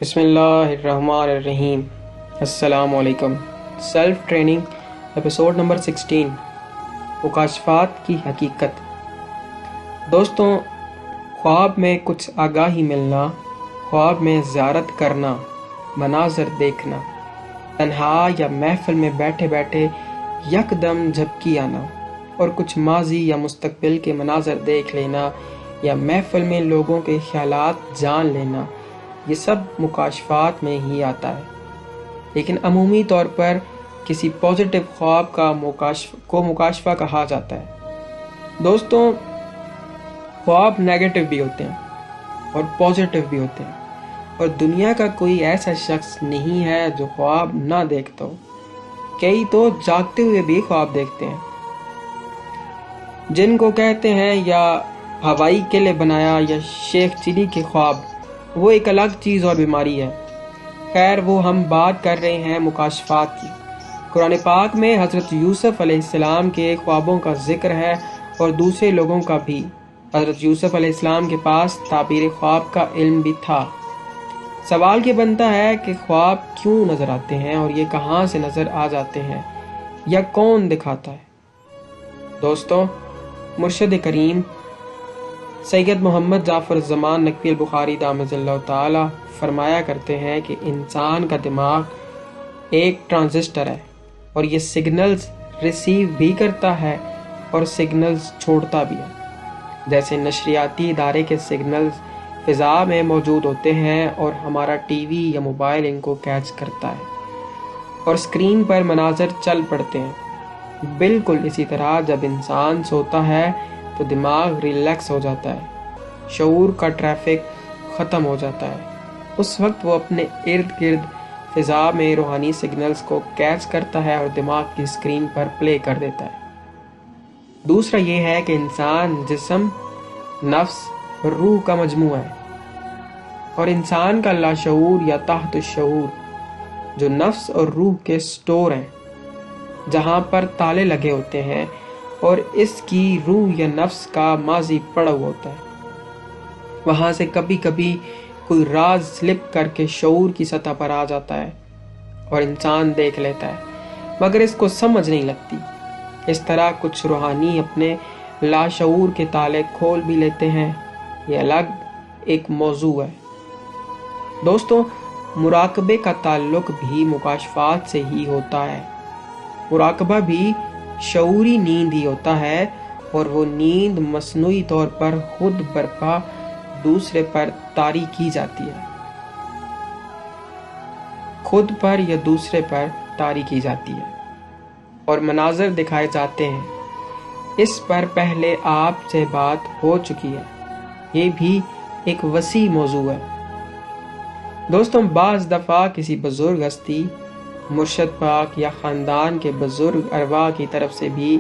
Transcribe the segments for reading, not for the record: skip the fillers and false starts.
بسم اللہ الرحمن الرحیم۔ السلام علیکم۔ سیلف ٹریننگ ایپیسوڈ نمبر 16، مکاشفات کی حقیقت۔ دوستوں، خواب میں کچھ آگاہی ملنا، خواب میں زیارت کرنا، مناظر دیکھنا، تنہا یا محفل میں بیٹھے بیٹھے یکدم جھپکی آنا اور کچھ ماضی یا مستقبل کے مناظر دیکھ لینا یا محفل میں لوگوں کے خیالات جان لینا، یہ سب مکاشفات میں ہی آتا ہے۔ لیکن عمومی طور پر کسی پازیٹیو خواب کا مکاشفہ کہا جاتا ہے۔ دوستوں، خواب نیگیٹو بھی ہوتے ہیں اور پازیٹیو بھی ہوتے ہیں، اور دنیا کا کوئی ایسا شخص نہیں ہے جو خواب نہ دیکھتا ہو۔ کئی تو جاگتے ہوئے بھی خواب دیکھتے ہیں، جن کو کہتے ہیں یا ہوائی قلعے بنایا یا شیخ چلی کے خواب، وہ ایک الگ چیز اور بیماری ہے۔ خیر، وہ ہم بات کر رہے ہیں مکاشفات کی۔ قرآن پاک میں حضرت یوسف علیہ السلام کے خوابوں کا ذکر ہے اور دوسرے لوگوں کا بھی۔ حضرت یوسف علیہ السلام کے پاس تعبیر خواب کا علم بھی تھا۔ سوال یہ بنتا ہے کہ خواب کیوں نظر آتے ہیں اور یہ کہاں سے نظر آ جاتے ہیں یا کون دکھاتا ہے؟ دوستوں، مرشد کریم سید محمد جعفر الزمان نقوی البخاری دامت اللہ تعالی فرمایا کرتے ہیں کہ انسان کا دماغ ایک ٹرانزسٹر ہے، اور یہ سگنلز ریسیو بھی کرتا ہے اور سگنلز چھوڑتا بھی ہے۔ جیسے نشریاتی ادارے کے سگنلز فضا میں موجود ہوتے ہیں اور ہمارا ٹی وی یا موبائل ان کو کیچ کرتا ہے اور اسکرین پر مناظر چل پڑتے ہیں۔ بالکل اسی طرح جب انسان سوتا ہے تو دماغ ریلیکس ہو جاتا ہے، شعور کا ٹریفک ختم ہو جاتا ہے۔ اس وقت وہ اپنے ارد گرد فضا میں روحانی سگنلز کو کیچ کرتا ہے اور دماغ کی اسکرین پر پلے کر دیتا ہے۔ دوسرا یہ ہے کہ انسان جسم، نفس اور روح کا مجموعہ ہے، اور انسان کا لاشعور یا تحت الشعور جو نفس اور روح کے سٹور ہیں، جہاں پر تالے لگے ہوتے ہیں اور اس کی روح یا نفس کا ماضی پڑا ہوا ہوتا ہے، وہاں سے کبھی کبھی کوئی راز سلپ کر کے شعور کی سطح پر آ جاتا ہے اور انسان دیکھ لیتا ہے، مگر اس کو سمجھ نہیں لگتی۔ اس طرح کچھ روحانی اپنے لاشعور کے تالے کھول بھی لیتے ہیں، یہ الگ ایک موضوع ہے۔ دوستوں، مراقبے کا تعلق بھی مکاشفات سے ہی ہوتا ہے۔ مراقبہ بھی شعوری نیند ہی ہوتا ہے، اور وہ نیند مصنوعی طور پر خود برپا دوسرے پر طاری کی جاتی ہے، خود پر یا دوسرے پر طاری کی جاتی ہے، اور مناظر دکھائے جاتے ہیں۔ اس پر پہلے آپ سے بات ہو چکی ہے، یہ بھی ایک وسیع موضوع ہے۔ دوستوں، بعض دفعہ کسی بزرگ ہستی، مرشد پاک یا خاندان کے بزرگ ارواح کی طرف سے بھی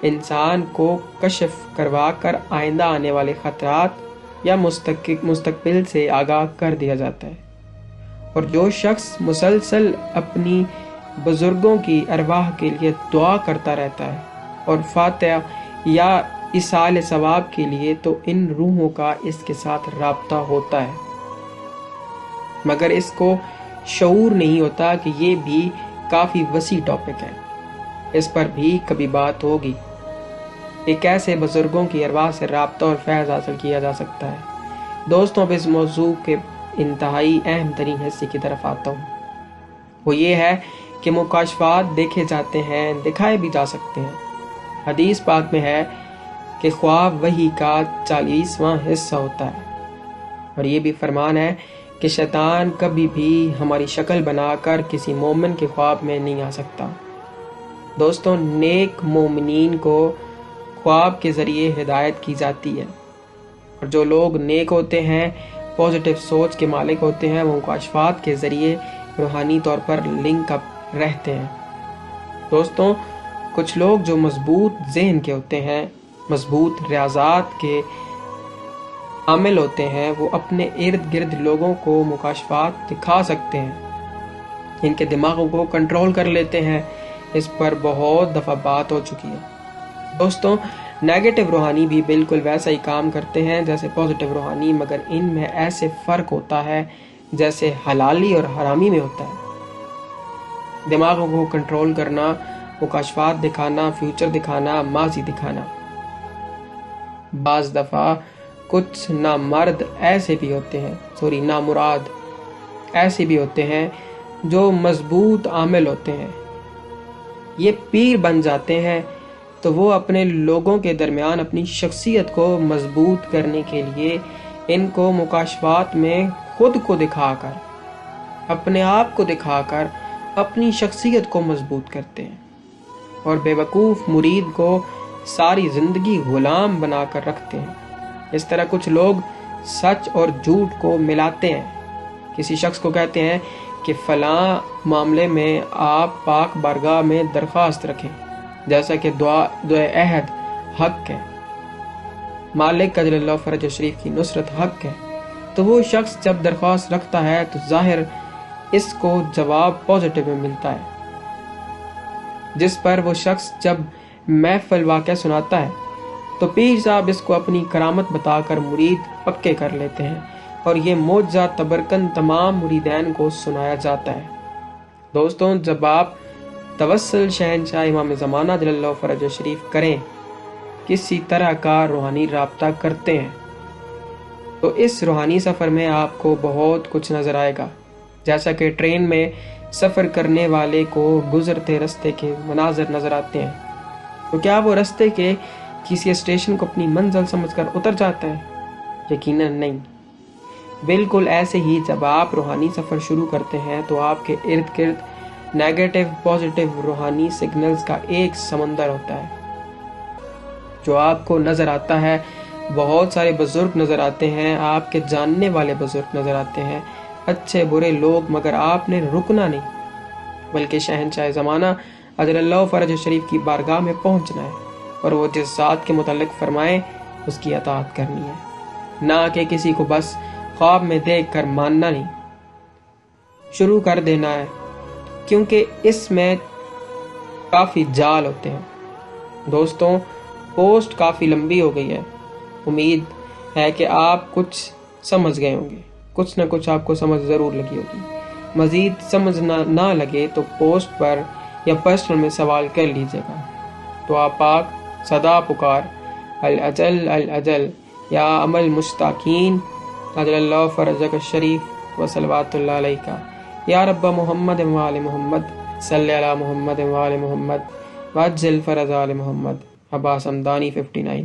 انسان کو کشف کروا کر آئندہ آنے والے خطرات یا مستقبل سے آگاہ کر دیا جاتا ہے، اور جو شخص مسلسل اپنی بزرگوں کی ارواح کے لیے دعا کرتا رہتا ہے اور فاتحہ یا ایصال ثواب کے لیے، تو ان روحوں کا اس کے ساتھ رابطہ ہوتا ہے، مگر اس کو شعور نہیں ہوتا کہ یہ بھی کافی وسیع ٹاپک ہے۔ اس پر بھی کبھی بات ہوگی کہ کیسے بزرگوں کی ارواح سے رابطہ اور فیض حاصل کیا جا سکتا ہے۔ دوستوں، اب اس موضوع کے انتہائی اہم ترین حصے کی طرف آتا ہوں۔ وہ یہ ہے کہ مکاشفات دیکھے جاتے ہیں، دکھائے بھی جا سکتے ہیں۔ حدیث پاک میں ہے کہ خواب وحی کا 40واں حصہ ہوتا ہے، اور یہ بھی فرمان ہے کہ شیطان کبھی بھی ہماری شکل بنا کر کسی مومن کے خواب میں نہیں آ سکتا۔ دوستوں، نیک مومنین کو خواب کے ذریعے ہدایت کی جاتی ہے، اور جو لوگ نیک ہوتے ہیں، پازیٹیو سوچ کے مالک ہوتے ہیں، وہ مکاشفات کے ذریعے روحانی طور پر لنک اپ رہتے ہیں۔ دوستوں، کچھ لوگ جو مضبوط ذہن کے ہوتے ہیں، مضبوط ریاضات کے عامل ہوتے ہیں، وہ اپنے ارد گرد لوگوں کو مکاشفات دکھا سکتے ہیں، ان کے دماغوں کو کنٹرول کر لیتے ہیں۔ اس پر بہت دفعہ بات ہو چکی ہے۔ دوستوں، نیگیٹو روحانی بھی بالکل ویسا ہی کام کرتے ہیں جیسے پازیٹیو روحانی، مگر ان میں ایسے فرق ہوتا ہے جیسے حلالی اور حرامی میں ہوتا ہے۔ دماغوں کو کنٹرول کرنا، مکاشفات دکھانا، فیوچر دکھانا، ماضی دکھانا۔ بعض دفعہ کچھ نامرد ایسے بھی ہوتے ہیں، نامراد ایسے بھی ہوتے ہیں جو مضبوط عامل ہوتے ہیں، یہ پیر بن جاتے ہیں تو وہ اپنے لوگوں کے درمیان اپنی شخصیت کو مضبوط کرنے کے لیے ان کو مکاشفات میں خود کو دکھا کر، اپنے آپ کو دکھا کر اپنی شخصیت کو مضبوط کرتے ہیں، اور بے وقوف مرید کو ساری زندگی غلام بنا کر رکھتے ہیں۔ اس طرح کچھ لوگ سچ اور جھوٹ کو ملاتے ہیں، کسی شخص کو کہتے ہیں کہ فلاں معاملے میں آپ پاک بارگاہ میں درخواست رکھیں، جیسا کہ دعائے عہد حق ہے، مالک اجل اللہ فرج شریف کی نصرت حق ہے، تو وہ شخص جب درخواست رکھتا ہے تو ظاہر اس کو جواب پازیٹیو میں ملتا ہے، جس پر وہ شخص جب محفل واقعہ سناتا ہے تو پیر صاحب اس کو اپنی کرامت بتا کر مرید پکے کر لیتے ہیں، اور یہ معجزہ تبرکن تمام مریدین کو سنایا جاتا ہے۔ دوستوں، جب آپ توسل شہنشاہ امام زمانہ جل اللہ فرج شریف کریں، کسی طرح کا روحانی رابطہ کرتے ہیں، تو اس روحانی سفر میں آپ کو بہت کچھ نظر آئے گا، جیسا کہ ٹرین میں سفر کرنے والے کو گزرتے رستے کے مناظر نظر آتے ہیں، تو کیا وہ رستے کے کسی اسٹیشن کو اپنی منزل سمجھ کر اتر جاتا ہے؟ یقیناً نہیں۔ بالکل ایسے ہی جب آپ روحانی سفر شروع کرتے ہیں تو آپ کے ارد گرد نیگیٹو پازیٹیو روحانی سگنلز کا ایک سمندر ہوتا ہے جو آپ کو نظر آتا ہے۔ بہت سارے بزرگ نظر آتے ہیں، آپ کے جاننے والے بزرگ نظر آتے ہیں، اچھے برے لوگ، مگر آپ نے رکنا نہیں، بلکہ شہنشاہ زمانہ اجل اللہ فرج شریف کی بارگاہ میں پہنچنا ہے، اور وہ جس ذات کے متعلق فرمائے اس کی اطاعت کرنی ہے، نہ کہ کسی کو بس خواب میں دیکھ کر ماننا نہیں، شروع کر دینا ہے، کیونکہ اس میں کافی جال ہوتے ہیں۔ دوستوں، پوسٹ کافی لمبی ہو گئی ہے، امید ہے کہ آپ کچھ سمجھ گئے ہوں گے، کچھ نہ کچھ آپ کو سمجھ ضرور لگی ہوگی۔ مزید سمجھ نہ لگے تو پوسٹ پر یا پرسنل میں سوال کر لیجئے گا۔ تو آپ پاک صدا پکار الاجل الاجل یا عمل مشتاقین اجل اللہ فرجک الشریف و صلوات اللہ علیہ یا رب محمد و آل محمد صلی علی محمد و آل محمد وعجل فرج آل محمد۔ عباس حمدانی 59